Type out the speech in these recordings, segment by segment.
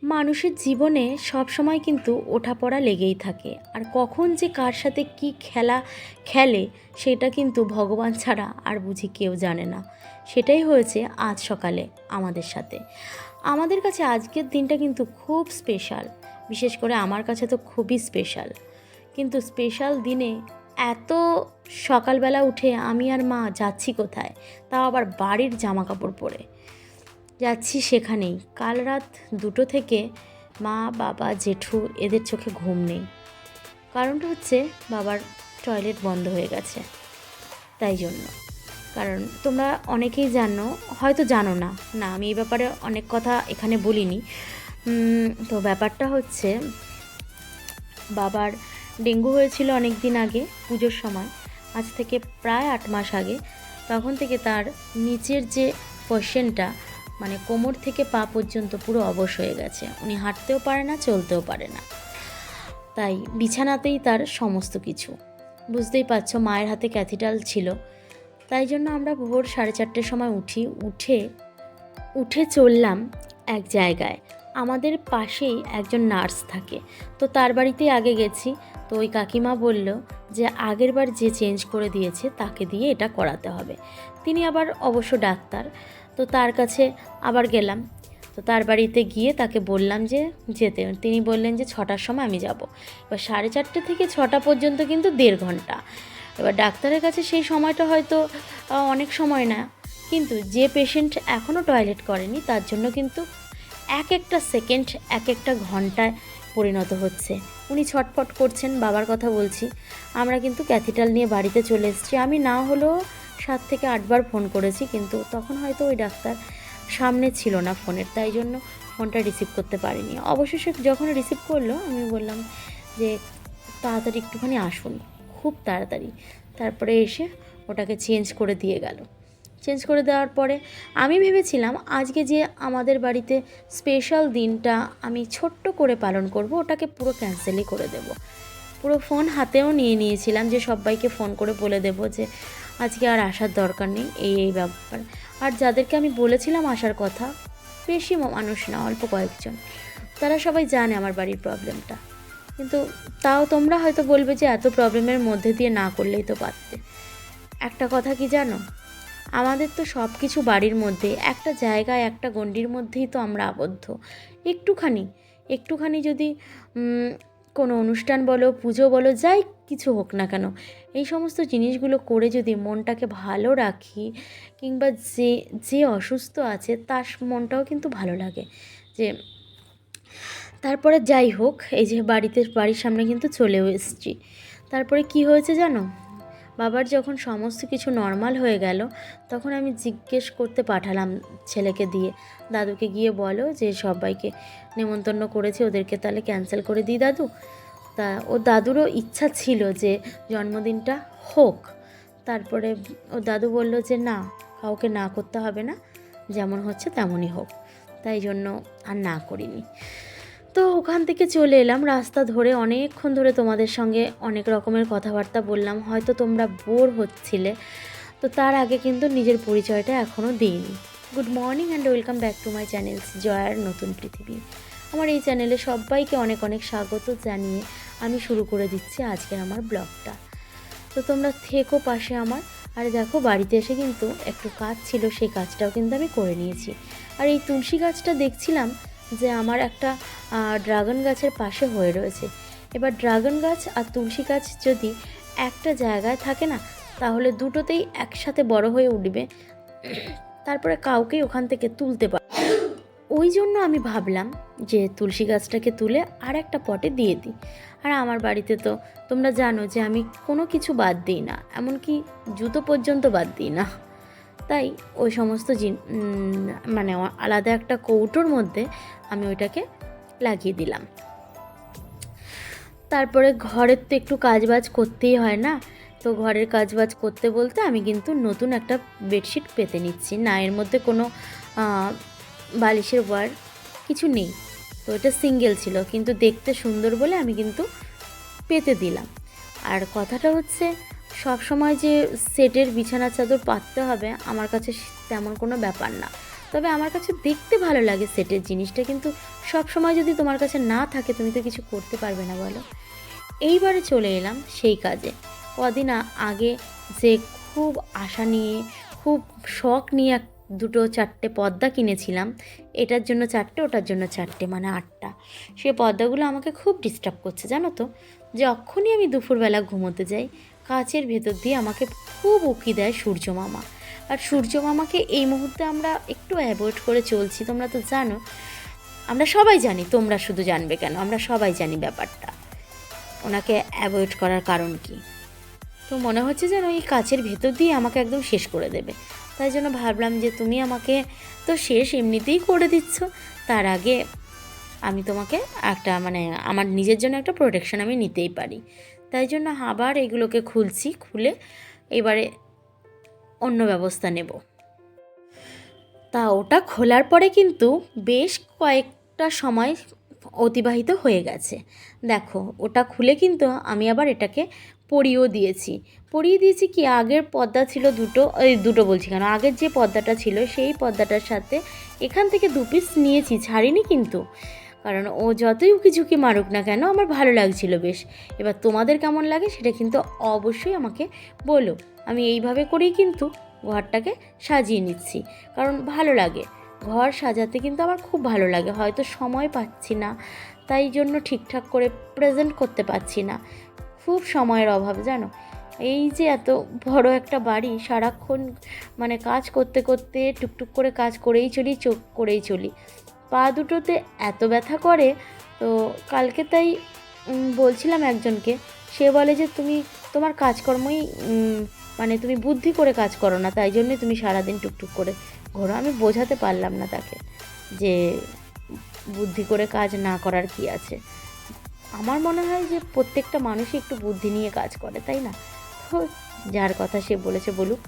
মানুষের জীবনে সব সময় কিন্তু ওঠাপড়া লেগেই থাকে, আর কখন যে কার সাথে কি খেলা খেলে সেটা কিন্তু ভগবান ছাড়া আর বুঝি কেউ জানে না। সেটাই হয়েছে আজ সকালে আমাদের সাথে। আমাদের কাছে আজকের দিনটা কিন্তু খুব স্পেশাল, বিশেষ করে আমার কাছে তো খুবই স্পেশাল। কিন্তু স্পেশাল দিনে এত সকালবেলা উঠে আমি আর মা যাচ্ছি কোথায়, তাও আবার বাড়ির জামা কাপড় পরে যাচ্ছি সেখানেই। কাল রাত 2টো থেকে মা, বাবা, জেঠু এদের চোখে ঘুম নেই। কারণটা হচ্ছে বাবার টয়লেট বন্ধ হয়ে গেছে, তাই জন্য। কারণ তোমরা অনেকেই জানো, হয়তো জানো না, না আমি এই ব্যাপারে অনেক কথা এখানে বলিনি। তো ব্যাপারটা হচ্ছে, বাবার ডেঙ্গু হয়েছিল অনেক দিন আগে, পুজোর সময়, আজ থেকে প্রায় 8 মাস আগে। তখন থেকে তার নিচের যে পোর্শনটা, মানে কোমর থেকে পা পর্যন্ত পুরো অবশ হয়ে গেছে। উনি হাঁটতেও পারে না, চলতেও পারে না, তাই বিছানাতেই তার সমস্ত কিছু। বুঝতেই পারছো, মায়ের হাতে ক্যাথিটাল ছিল। তাই জন্য আমরা ভোর 4:30টার সময় উঠে চললাম এক জায়গায়। আমাদের পাশেই একজন নার্স থাকে, তো তার বাড়িতেই আগে গেছি। তো ওই কাকিমা বলল যে আগের বার যে চেঞ্জ করে দিয়েছে তাকে দিয়ে এটা করাতে হবে। তিনি আবার অবশ্য ডাক্তার, তো তার কাছে আবার গেলাম। তো তার বাড়িতে গিয়ে তাকে বললাম যে যেতে। তিনি বললেন যে 6টার সময় আমি যাব। এবার 4:30 থেকে 6টা পর্যন্ত কিন্তু 1.5 ঘন্টা। এবার ডাক্তারের কাছে সেই সময়টা হয়তো অনেক সময় না, কিন্তু যে পেশেন্ট এখনও টয়লেট করেনি তার জন্য কিন্তু এক একটা সেকেন্ড এক একটা ঘন্টায় পরিণত হচ্ছে। উনি ছটফট করছেন, বাবার কথা বলছি। আমরা কিন্তু ক্যাথিটাল নিয়ে বাড়িতে চলে এসেছি। আমি না হলেও 7 থেকে 8 বার ফোন করেছি, কিন্তু তখন হয়তো ওই ডাক্তার সামনে ছিল না ফোনের, তাই জন্য ফোনটা রিসিভ করতে পারিনি। অবশেষে যখন রিসিভ করলো, আমি বললাম যে তাড়াতাড়ি একটুখানি আসুন, খুব তাড়াতাড়ি। তারপরে এসে ওটাকে চেঞ্জ করে দিয়ে গেল। চেঞ্জ করে দেওয়ার পরে আমি ভেবেছিলাম আজকে যে আমাদের বাড়িতে স্পেশাল দিনটা আমি ছোট্ট করে পালন করব, ওটাকে পুরো ক্যান্সেলই করে দেব। পুরো ফোন হাতেও নিয়ে নিয়েছিলাম যে সবাইকে ফোন করে বলে দেব যে আজকে আর আসার দরকার নেই, এই ব্যাপার। আর যাদেরকে আমি বলেছিলাম আসার কথা, বেশি মানুষ না, অল্প কয়েকজন, তারা সবাই জানে আমার বাড়ির প্রবলেমটা। কিন্তু তাও তোমরা হয়তো বলবে যে এত প্রবলেমের মধ্যে দিয়ে না করলেই তো পারতে। একটা কথা কি জানো, আমাদের তো সব কিছু বাড়ির মধ্যে, একটা জায়গায় একটা গণ্ডির মধ্যেই তো আমরা আবদ্ধ। একটুখানি একটুখানি যদি কোনো অনুষ্ঠান বলো, পুজো বলো, যাই কিছু হোক না কেন, এই সমস্ত জিনিসগুলো করে যদি মনটাকে ভালো রাখি, কিংবা যে যে অসুস্থ আছে তার মনটাও কিন্তু ভালো লাগে। যে তারপরে যাই হোক, এই যে বাড়ির সামনে কিন্তু চলেও এসেছি। তারপরে কি হয়েছে জানো, বাবার যখন সমস্ত কিছু নর্মাল হয়ে গেল, তখন আমি জিজ্ঞেস করতে পাঠালাম ছেলেকে দিয়ে, দাদুকে গিয়ে বলো যে সবাইকে নেমন্তন্ন করেছি, ওদেরকে তাহলে ক্যান্সেল করে দিই দাদু। তা ও দাদুরও ইচ্ছা ছিল যে জন্মদিনটা হোক। তারপরে ও দাদু বলল যে না, কাউকে না করতে হবে না, যেমন হচ্ছে তেমনই হোক। তাই জন্য আর না করিনি। তো ওখান থেকে চলে এলাম রাস্তা ধরে, অনেকক্ষণ ধরে তোমাদের সঙ্গে অনেক রকমের কথাবার্তা বললাম, হয়তো তোমরা বোর হচ্ছিলে। তো তার আগে কিন্তু নিজের পরিচয়টা এখনও দিইনি। Good morning and welcome back to my channel জয়ার নতুন পৃথিবী। আমার এই চ্যানেলে সবাইকে অনেক অনেক স্বাগত জানিয়ে আমি শুরু করে দিচ্ছি আজকের আমার ব্লগটা। তো তোমরা থেকো পাশে আমার। আর দেখো, বাড়িতে এসে কিন্তু একটু কাজ ছিল, সেই কাজটাও কিন্তু আমি করে নিয়েছি। আর এই তুলসী গাছটা দেখছিলাম যে আমার একটা ড্রাগন গাছের পাশে হয়ে রয়েছে। এবার ড্রাগন গাছ আর তুলসী গাছ যদি একটা জায়গায় থাকে না, তাহলে দুটোতেই একসাথে বড় হয়ে উঠবে, তারপরে কাউকেই ওখান থেকে তুলতে পারে। ওই জন্য আমি ভাবলাম যে তুলসী গাছটাকে তুলে আর একটা পটে দিয়ে দিই। আর আমার বাড়িতে তো তোমরা জানো যে আমি কোনো কিছু বাদ দিই না, এমনকি জুতো পর্যন্ত বাদ দিই না। তাই ওই সমস্ত মানে আলাদা একটা কৌটোর মধ্যে আমি ওইটাকে লাগিয়ে দিলাম। তারপরে ঘরের তো একটু কাজবাজ করতেই হয় না, তো ঘরের কাজবাজ করতে বলতে আমি কিন্তু নতুন একটা বেডশিট পেতে নিচ্ছি। না, এর মধ্যে কোনো বালিশের ওয়ার কিছু নেই, তো এটা সিঙ্গেল ছিল, কিন্তু দেখতে সুন্দর বলে আমি কিন্তু পেতে দিলাম। আর কথাটা হচ্ছে, সব সময় যে সেটের বিছানা চাদর পাততে হবে আমার কাছে তেমন কোনো ব্যাপার না। তবে আমার কাছে দেখতে ভালো লাগে সেটের জিনিসটা, কিন্তু সব সময় যদি তোমার কাছে না থাকে তুমি তো কিছু করতে পারবে না বলো। এইবারে চলে এলাম সেই কাজে। কদিন আগে যে খুব আশা নিয়ে, খুব শখ নিয়ে দুটো চারটে পর্দা কিনেছিলাম, এটার জন্য চারটে ওটার জন্য চারটে, মানে 8টা। সে পর্দাগুলো আমাকে খুব ডিস্টার্ব করছে জানো তো। যখনই আমি দুপুরবেলা ঘুমোতে যাই, কাচের ভেতর দিয়ে আমাকে খুব উকি দেয় সূর্য মামা। আর সূর্য মামাকে এই মুহূর্তে আমরা একটু অ্যাভয়েড করে চলছি, তোমরা তো জানো, আমরা সবাই জানি, তোমরা শুধু জানবে কেন, আমরা সবাই জানি ব্যাপারটা, ওনাকে অ্যাভয়েড করার কারণ কি। তো মনে হচ্ছে যেন এই কাচের ভেতর দিয়ে আমাকে একদম শেষ করে দেবে। তাই জন্য ভাবলাম যে তুমি আমাকে তো শেষ এমনিতেই করে দিচ্ছ, তার আগে আমি তোমাকে একটা মানে আমার নিজের জন্য একটা প্রোটেকশন আমি নিতেই পারি। তাই জন্য আবার এগুলোকে খুলছি, খুলে এবারে অন্য ব্যবস্থা নেব। তা ওটা খোলার পরে কিন্তু বেশ কয়েকটা সময় অতিবাহিত হয়ে গেছে। দেখো ওটা খুলে কিন্তু আমি আবার এটাকে পরিয়েও দিয়েছি। পরিয়ে দিয়েছি কি, আগের পর্দা ছিল দুটো, এই দুটো বলছি কেন, আগের যে পর্দাটা ছিল সেই পর্দাটার সাথে এখান থেকে 2 পিস নিয়েছি, ছাড়িনি কিন্তু, কারণ ও যতই উকিঝুঁকি মারুক না কেন আমার ভালো লাগছিল বেশ। এবার তোমাদের কেমন লাগে সেটা কিন্তু অবশ্যই আমাকে বলো। আমি এইভাবে করেই কিন্তু ঘরটাকে সাজিয়ে নিচ্ছি, কারণ ভালো লাগে ঘর সাজাতে, কিন্তু আমার খুব ভালো লাগে। হয়তো সময় পাচ্ছি না, তাই জন্য ঠিকঠাক করে প্রেজেন্ট করতে পারছি না, খুব সময়ের অভাব জানো। এই যে এত বড় একটা বাড়ি, সারাক্ষণ মানে কাজ করতে করতে টুকটুক করে কাজ করেই চলি, চোখ করেই চলি, পা দুটোতে এত ব্যথা করে। তো কালকে তাই বলছিলাম একজনকে, সে বলে যে তুমি তোমার কাজকর্মই মানে তুমি বুদ্ধি করে কাজ করো না, তাই জন্যই তুমি সারাদিন টুকটুক করে ঘোরো। আমি বোঝাতে পারলাম না তাকে যে বুদ্ধি করে কাজ না করার কি আছে। আমার মনে হয় যে প্রত্যেকটা মানুষই একটু বুদ্ধি নিয়ে কাজ করে, তাই না? তো যার কথা সে বলেছে বলুক,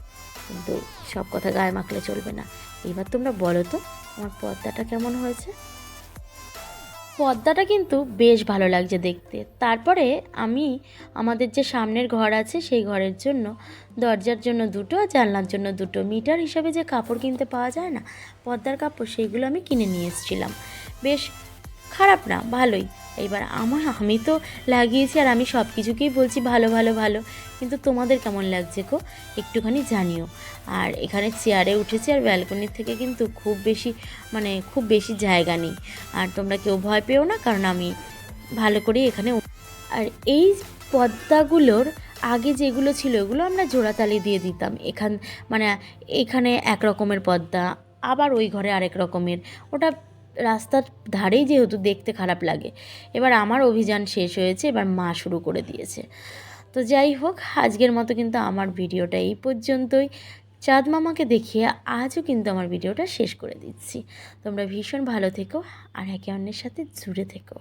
কিন্তু সব কথা গায়ে মাখলে চলবে না। এবার তোমরা বলো তো আমার পর্দাটা কেমন হয়েছে। পর্দাটা কিন্তু বেশ ভালো লাগছে দেখতে। তারপরে আমি আমাদের যে সামনের ঘর আছে সেই ঘরের জন্য দরজার জন্য দুটো আর জানলার জন্য দুটো মিটার হিসাবে যে কাপড় কিনতে পাওয়া যায় না, পর্দার কাপড়, সেইগুলো আমি কিনে নিয়ে এসেছিলাম। বেশ খারাপ না, ভালোই। এইবার আমি তো লাগিয়েছি আর আমি সব কিছুকেই বলছি ভালো ভালো ভালো, কিন্তু তোমাদের কেমন লাগছে গো একটুখানি জানিও। আর এখানে চেয়ারে উঠেছি, আর ব্যালকনির থেকে কিন্তু খুব বেশি জায়গা নেই। আর তোমরা কেউ ভয় পেও না, কারণ আমি ভালো করেই এখানে। আর এই পর্দাগুলোর আগে যেগুলো ছিল ওগুলো আমরা জোড়াতালি দিয়ে দিতাম। মানে এখানে এক রকমের পর্দা, আবার ওই ঘরে আরেক রকমের, ওটা রাস্তার ধারেই যেহেতু দেখতে খারাপ লাগে। এবার আমার অভিযান শেষ হয়েছে, এবার মা শুরু করে দিয়েছে। তো যাই হোক, আজকের মতো কিন্তু আমার ভিডিওটা এই পর্যন্তই। চাঁদ মামাকে দেখিয়ে আজও কিন্তু আমার ভিডিওটা শেষ করে দিচ্ছি। তোমরা ভীষণ ভালো থেকো আর একে অন্যের সাথে জুড়ে থেকো।